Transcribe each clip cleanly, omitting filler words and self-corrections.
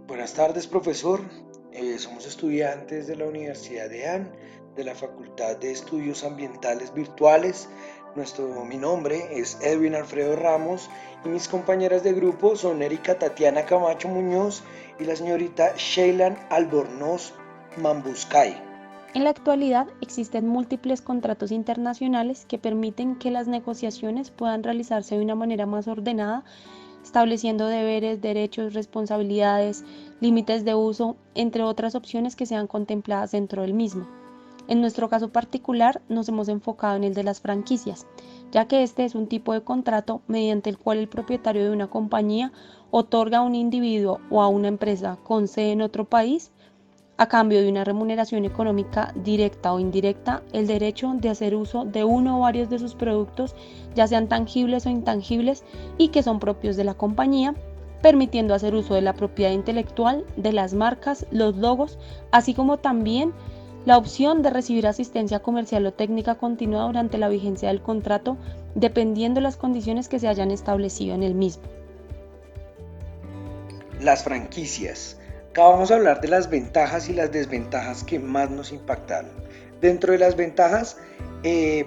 Buenas tardes, profesor. Somos estudiantes de la Universidad de AN, de la Facultad de Estudios Ambientales Virtuales. Mi nombre es Edwin Alfredo Ramos y mis compañeras de grupo son Erika Tatiana Camacho Muñoz y la señorita Sheilan Albornoz Mambuscay. En la actualidad existen múltiples contratos internacionales que permiten que las negociaciones puedan realizarse de una manera más ordenada, estableciendo deberes, derechos, responsabilidades, límites de uso, entre otras opciones que sean contempladas dentro del mismo. En nuestro caso particular nos hemos enfocado en el de las franquicias, ya que este es un tipo de contrato mediante el cual el propietario de una compañía otorga a un individuo o a una empresa con sede en otro país, a cambio de una remuneración económica directa o indirecta, el derecho de hacer uso de uno o varios de sus productos, ya sean tangibles o intangibles, y que son propios de la compañía, permitiendo hacer uso de la propiedad intelectual, de las marcas, los logos, así como también la opción de recibir asistencia comercial o técnica continua durante la vigencia del contrato, dependiendo de las condiciones que se hayan establecido en el mismo. Las franquicias. Acabamos de hablar de las ventajas y las desventajas que más nos impactaron. Dentro de las ventajas,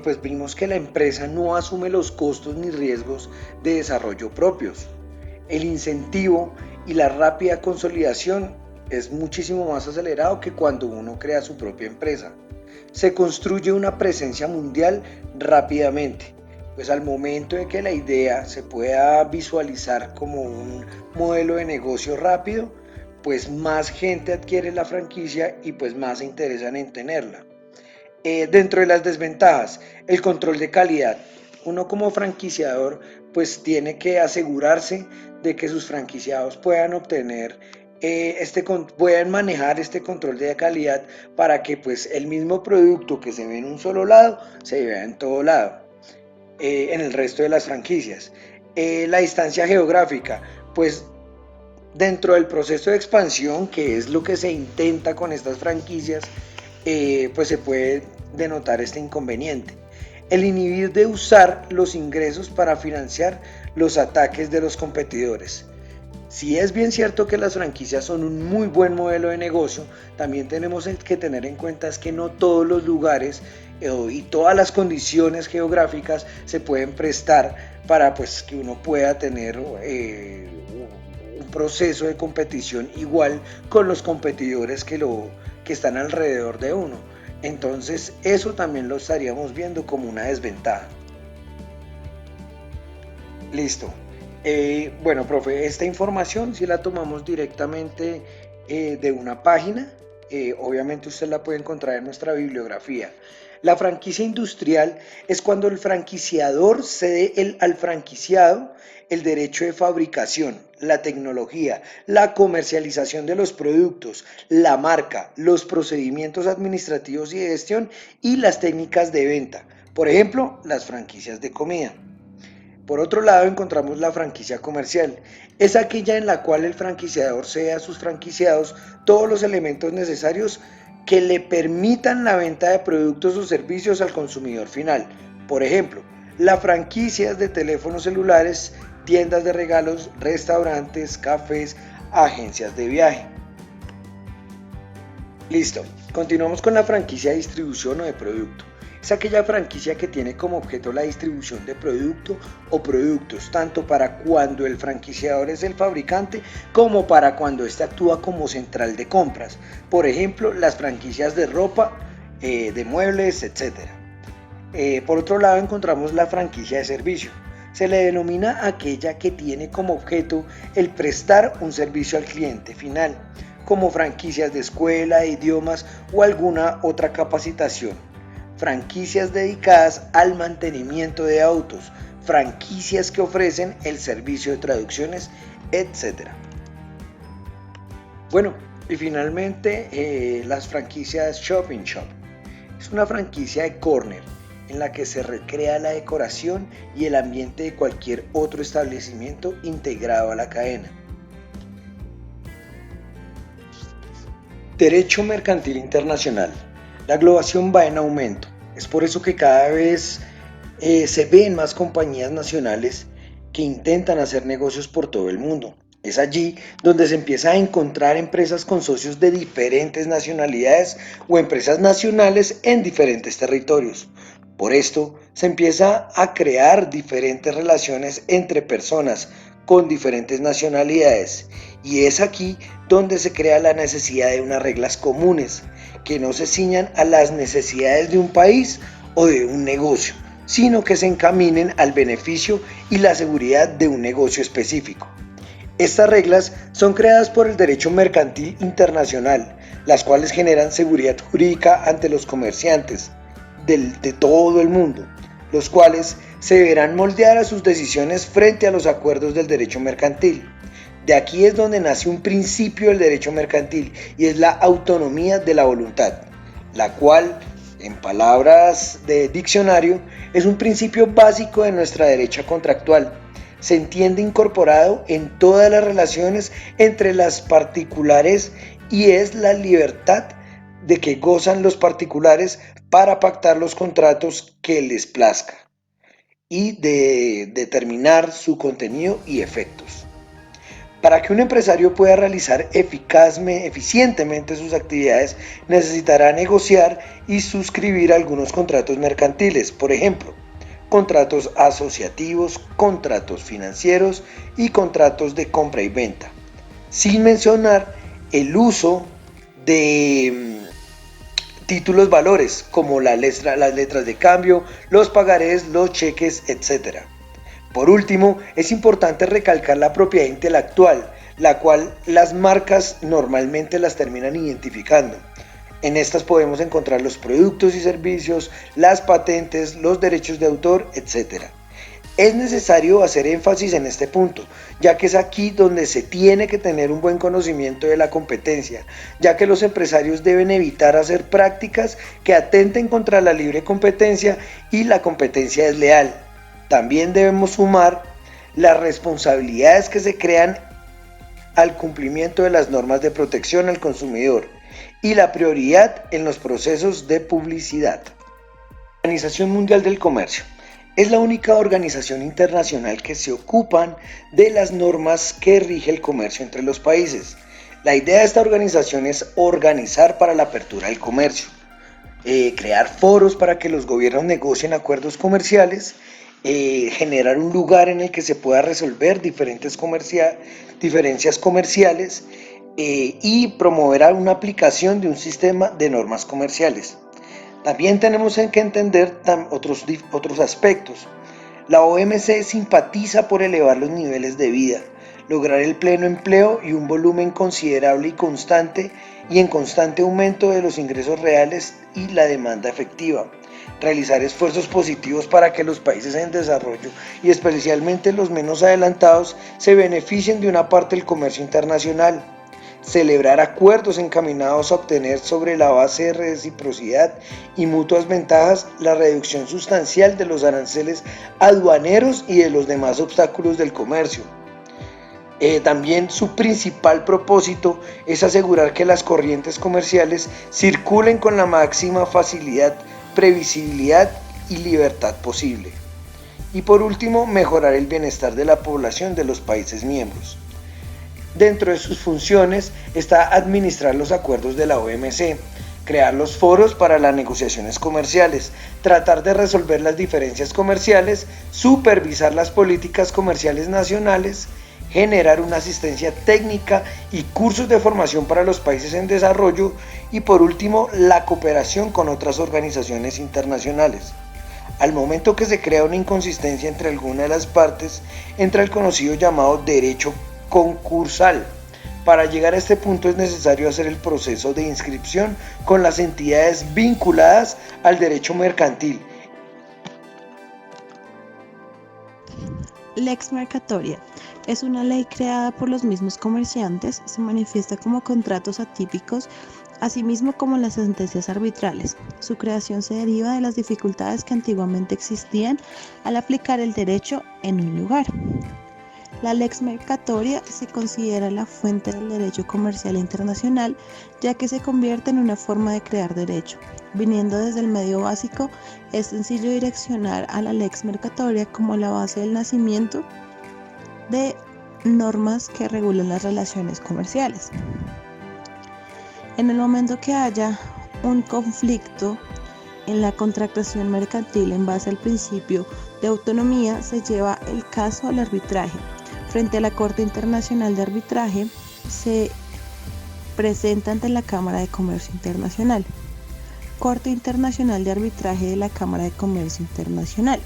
pues vimos que la empresa no asume los costos ni riesgos de desarrollo propios. El incentivo y la rápida consolidación es muchísimo más acelerado que cuando uno crea su propia empresa. Se construye una presencia mundial rápidamente, pues al momento de que la idea se pueda visualizar como un modelo de negocio rápido, pues más gente adquiere la franquicia y pues más se interesan en tenerla. Dentro de las desventajas, el control de calidad. Uno como franquiciador pues tiene que asegurarse de que sus franquiciados puedan obtener puedan manejar este control de calidad para que pues el mismo producto que se ve en un solo lado se vea en todo lado, en el resto de las franquicias. La distancia geográfica, pues dentro del proceso de expansión, que es lo que se intenta con estas franquicias, pues se puede denotar este inconveniente. El inhibir de usar los ingresos para financiar los ataques de los competidores. Si es bien cierto que las franquicias son un muy buen modelo de negocio, también tenemos que tener en cuenta es que no todos los lugares y todas las condiciones geográficas se pueden prestar para pues que uno pueda tener un proceso de competición igual con los competidores que están alrededor de uno. Entonces eso también lo estaríamos viendo como una desventaja. Listo. Bueno, profe, esta información si la tomamos directamente de una página, obviamente usted la puede encontrar en nuestra bibliografía. La franquicia industrial es cuando el franquiciador cede al franquiciado el derecho de fabricación, la tecnología, la comercialización de los productos, la marca, los procedimientos administrativos y de gestión y las técnicas de venta. Por ejemplo, las franquicias de comida. Por otro lado, encontramos la franquicia comercial. Es aquella en la cual el franquiciador cede a sus franquiciados todos los elementos necesarios que le permitan la venta de productos o servicios al consumidor final. Por ejemplo, las franquicias de teléfonos celulares, tiendas de regalos, restaurantes, cafés, agencias de viaje. Listo, continuamos con la franquicia de distribución o de producto. Es aquella franquicia que tiene como objeto la distribución de producto o productos, tanto para cuando el franquiciador es el fabricante como para cuando éste actúa como central de compras. Por ejemplo, las franquicias de ropa, de muebles, etc. Por otro lado, encontramos la franquicia de servicio. Se le denomina aquella que tiene como objeto el prestar un servicio al cliente final, como franquicias de escuela, de idiomas o alguna otra capacitación. Franquicias dedicadas al mantenimiento de autos, franquicias que ofrecen el servicio de traducciones, etc. Bueno, y finalmente las franquicias Shop in Shop. Es una franquicia de corner en la que se recrea la decoración y el ambiente de cualquier otro establecimiento integrado a la cadena. Derecho mercantil internacional. La globalización va en aumento. Es por eso que cada vez se ven más compañías nacionales que intentan hacer negocios por todo el mundo. Es allí donde se empieza a encontrar empresas con socios de diferentes nacionalidades o empresas nacionales en diferentes territorios. Por esto, se empieza a crear diferentes relaciones entre personas con diferentes nacionalidades y es aquí donde se crea la necesidad de unas reglas comunes que no se ciñan a las necesidades de un país o de un negocio, sino que se encaminen al beneficio y la seguridad de un negocio específico. Estas reglas son creadas por el derecho mercantil internacional, las cuales generan seguridad jurídica ante los comerciantes de todo el mundo, los cuales se deberán moldear a sus decisiones frente a los acuerdos del derecho mercantil. De aquí es donde nace un principio del derecho mercantil y es la autonomía de la voluntad, la cual, en palabras de diccionario, es un principio básico de nuestra derecha contractual. Se entiende incorporado en todas las relaciones entre las particulares y es la libertad de que gozan los particulares para pactar los contratos que les plazca y de determinar su contenido y efectos. Para que un empresario pueda realizar eficientemente sus actividades, necesitará negociar y suscribir algunos contratos mercantiles, por ejemplo, contratos asociativos, contratos financieros y contratos de compra y venta, sin mencionar el uso de títulos valores como las letras de cambio, los pagarés, los cheques, etc. Por último, es importante recalcar la propiedad intelectual, la cual las marcas normalmente las terminan identificando. En estas podemos encontrar los productos y servicios, las patentes, los derechos de autor, etc. Es necesario hacer énfasis en este punto, ya que es aquí donde se tiene que tener un buen conocimiento de la competencia, ya que los empresarios deben evitar hacer prácticas que atenten contra la libre competencia y la competencia desleal. También debemos sumar las responsabilidades que se crean al cumplimiento de las normas de protección al consumidor y la prioridad en los procesos de publicidad. La Organización Mundial del Comercio es la única organización internacional que se ocupa de las normas que rige el comercio entre los países. La idea de esta organización es organizar para la apertura del comercio, crear foros para que los gobiernos negocien acuerdos comerciales, generar un lugar en el que se pueda resolver diferencias comerciales y promover una aplicación de un sistema de normas comerciales. También tenemos que entender otros aspectos. La OMC simpatiza por elevar los niveles de vida, lograr el pleno empleo y un volumen considerable y en constante aumento de los ingresos reales y la demanda efectiva. Realizar esfuerzos positivos para que los países en desarrollo y especialmente los menos adelantados se beneficien de una parte del comercio internacional. Celebrar acuerdos encaminados a obtener sobre la base de reciprocidad y mutuas ventajas la reducción sustancial de los aranceles aduaneros y de los demás obstáculos del comercio. También su principal propósito es asegurar que las corrientes comerciales circulen con la máxima facilidad, previsibilidad y libertad posible. Y por último, mejorar el bienestar de la población de los países miembros. Dentro de sus funciones está administrar los acuerdos de la OMC, crear los foros para las negociaciones comerciales, tratar de resolver las diferencias comerciales, supervisar las políticas comerciales nacionales, generar una asistencia técnica y cursos de formación para los países en desarrollo y por último la cooperación con otras organizaciones internacionales. Al momento que se crea una inconsistencia entre alguna de las partes, entra el conocido llamado derecho concursal. Para llegar a este punto es necesario hacer el proceso de inscripción con las entidades vinculadas al derecho mercantil. Lex Mercatoria es una ley creada por los mismos comerciantes, se manifiesta como contratos atípicos, asimismo como las sentencias arbitrales. Su creación se deriva de las dificultades que antiguamente existían al aplicar el derecho en un lugar. La Lex Mercatoria se considera la fuente del derecho comercial internacional, ya que se convierte en una forma de crear derecho. Viniendo desde el medio básico, es sencillo direccionar a la Lex Mercatoria como la base del nacimiento de normas que regulan las relaciones comerciales. En el momento que haya un conflicto en la contratación mercantil en base al principio de autonomía, se lleva el caso al arbitraje. Frente a la Corte Internacional de Arbitraje, se presenta ante la Cámara de Comercio Internacional. Corte Internacional de Arbitraje de la Cámara de Comercio Internacional.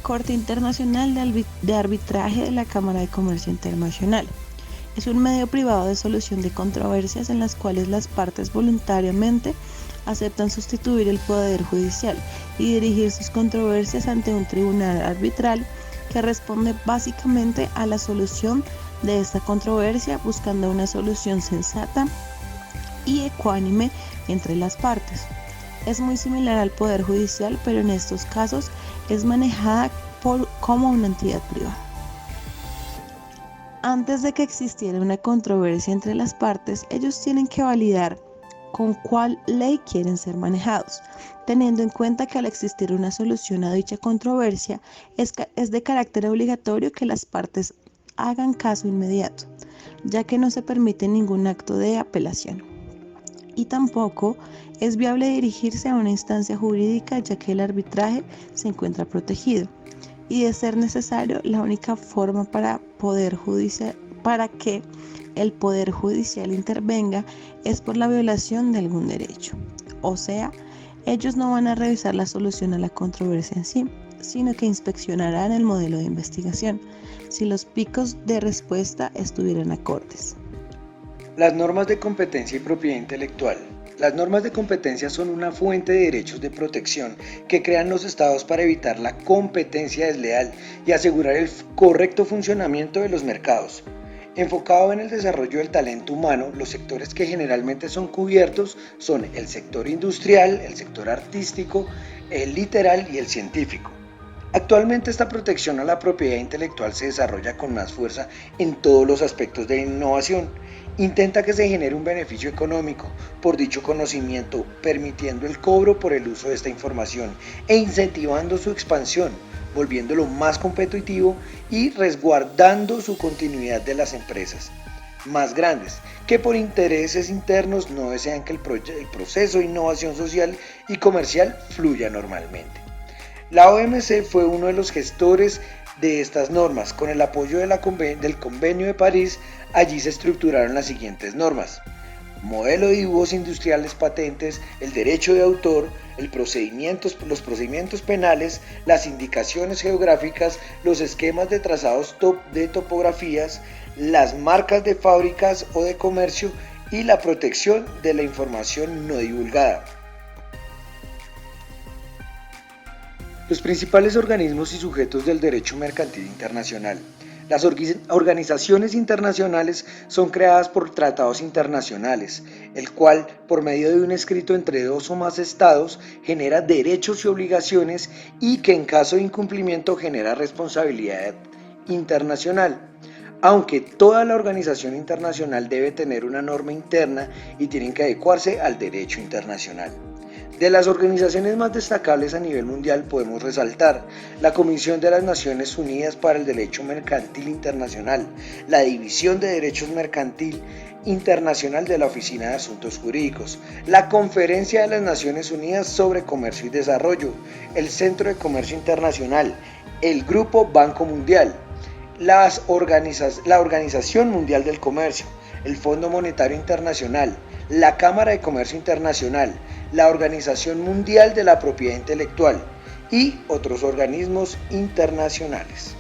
Corte Internacional de Arbitraje de la Cámara de Comercio Internacional. Es un medio privado de solución de controversias en las cuales las partes voluntariamente aceptan sustituir el Poder Judicial y dirigir sus controversias ante un tribunal arbitral que responde básicamente a la solución de esta controversia, buscando una solución sensata y ecuánime entre las partes. Es muy similar al Poder Judicial, pero en estos casos es manejada como una entidad privada. Antes de que existiera una controversia entre las partes, ellos tienen que validar con cuál ley quieren ser manejados, teniendo en cuenta que al existir una solución a dicha controversia, es de carácter obligatorio que las partes hagan caso inmediato, ya que no se permite ningún acto de apelación. Y tampoco es viable dirigirse a una instancia jurídica, ya que el arbitraje se encuentra protegido. Y de ser necesario, la única forma para que el Poder Judicial intervenga es por la violación de algún derecho. O sea, ellos no van a revisar la solución a la controversia en sí, sino que inspeccionarán el modelo de investigación, si los picos de respuesta estuvieran acordes. Las normas de competencia y propiedad intelectual. Las normas de competencia son una fuente de derechos de protección que crean los estados para evitar la competencia desleal y asegurar el correcto funcionamiento de los mercados. Enfocado en el desarrollo del talento humano, los sectores que generalmente son cubiertos son el sector industrial, el sector artístico, el literal y el científico. Actualmente esta protección a la propiedad intelectual se desarrolla con más fuerza en todos los aspectos de innovación. Intenta que se genere un beneficio económico por dicho conocimiento, permitiendo el cobro por el uso de esta información e incentivando su expansión, volviéndolo más competitivo y resguardando su continuidad de las empresas más grandes, que por intereses internos no desean que el proceso de innovación social y comercial fluya normalmente. La OMC fue uno de los gestores de estas normas. Con el apoyo del Convenio de París, allí se estructuraron las siguientes normas: modelo de dibujos industriales patentes, el derecho de autor, los procedimientos penales, las indicaciones geográficas, los esquemas de trazados de topografías, las marcas de fábricas o de comercio y la protección de la información no divulgada. Los principales organismos y sujetos del derecho mercantil internacional. Las organizaciones internacionales son creadas por tratados internacionales, el cual, por medio de un escrito entre dos o más estados, genera derechos y obligaciones y que en caso de incumplimiento genera responsabilidad internacional. Aunque toda la organización internacional debe tener una norma interna y tienen que adecuarse al derecho internacional. De las organizaciones más destacables a nivel mundial podemos resaltar la Comisión de las Naciones Unidas para el Derecho Mercantil Internacional, la División de Derechos Mercantil Internacional de la Oficina de Asuntos Jurídicos, la Conferencia de las Naciones Unidas sobre Comercio y Desarrollo, el Centro de Comercio Internacional, el Grupo Banco Mundial, la Organización Mundial del Comercio, el Fondo Monetario Internacional, la Cámara de Comercio Internacional, la Organización Mundial de la Propiedad Intelectual y otros organismos internacionales.